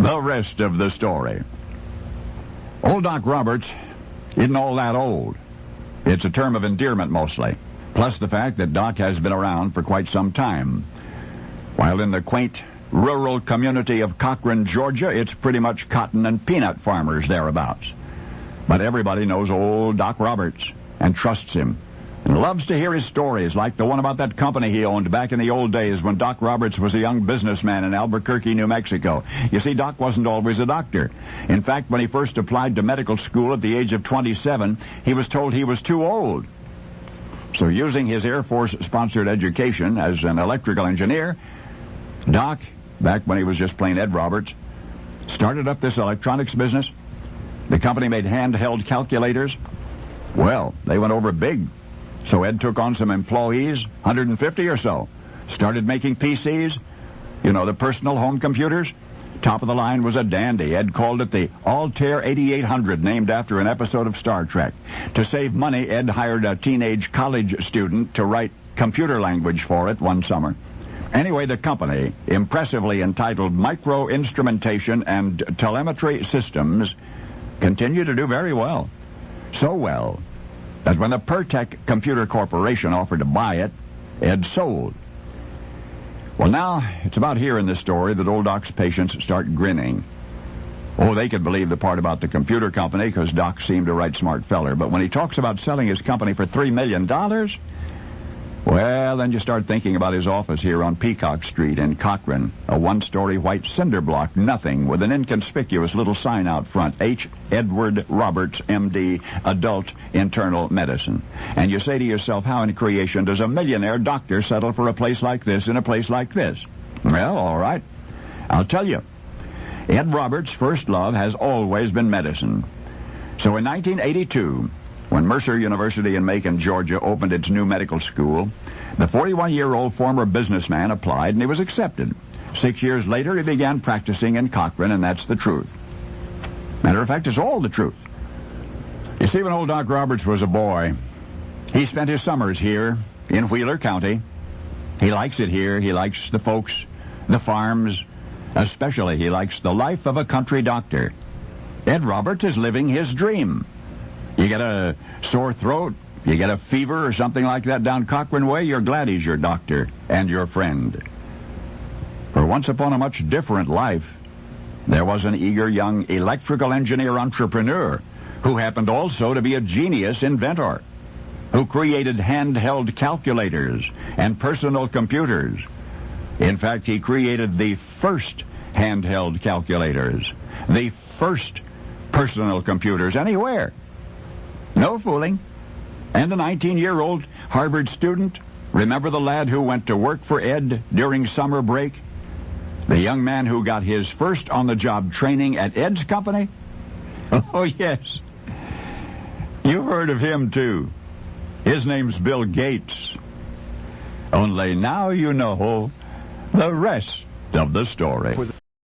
The rest of the story. Old Doc Roberts isn't all that old. It's a term of endearment mostly, plus the fact that Doc has been around for quite some time. While in the quaint rural community of Cochran, Georgia, it's pretty much cotton and peanut farmers thereabouts. But everybody knows old Doc Roberts and trusts him and loves to hear his stories, like the one about that company he owned back in the old days when Doc Roberts was a young businessman in Albuquerque, New Mexico. You see, Doc wasn't always a doctor. In fact, when he first applied to medical school at the age of 27, he was told he was too old. So using his Air Force-sponsored education as an electrical engineer, Doc, back when he was just plain Ed Roberts, started up this electronics business. The company made handheld calculators. Well, they went over big. So Ed took on some employees, 150 or so, started making PCs, the personal home computers. Top of the line was a dandy. Ed called it the Altair 8800, named after an episode of Star Trek. To save money, Ed hired a teenage college student to write computer language for it one summer. Anyway, the company, impressively entitled Micro Instrumentation and Telemetry Systems, continued to do very well. So well that when the Pertec Computer Corporation offered to buy it, Ed sold. Well, now, it's about here in this story that old Doc's patients start grinning. Oh, they could believe the part about the computer company because Doc seemed a right smart feller. But when he talks about selling his company for $3 million, well, then you start thinking about his office here on Peacock Street in Cochran, a one-story white cinder block, nothing, with an inconspicuous little sign out front, H. Edward Roberts, M.D., Adult Internal Medicine. And you say to yourself, how in creation does a millionaire doctor settle for a place like this in a place like this? Well, all right, I'll tell you. Ed Roberts' first love has always been medicine. So in 1982... when Mercer University in Macon, Georgia, opened its new medical school, the 41-year-old former businessman applied, and he was accepted. 6 years later, he began practicing in Cochran, and that's the truth. Matter of fact, it's all the truth. You see, when old Doc Roberts was a boy, he spent his summers here in Wheeler County. He likes it here. He likes the folks, the farms. Especially, he likes the life of a country doctor. Ed Roberts is living his dream. You get a sore throat, you get a fever or something like that down Cochran Way, you're glad he's your doctor and your friend. For once upon a much different life, there was an eager young electrical engineer entrepreneur who happened also to be a genius inventor, who created handheld calculators and personal computers. In fact, he created the first handheld calculators, the first personal computers anywhere. No fooling. And a 19-year-old Harvard student. Remember the lad who went to work for Ed during summer break? The young man who got his first on-the-job training at Ed's company? Oh, yes. You've heard of him, too. His name's Bill Gates. Only now you know the rest of the story.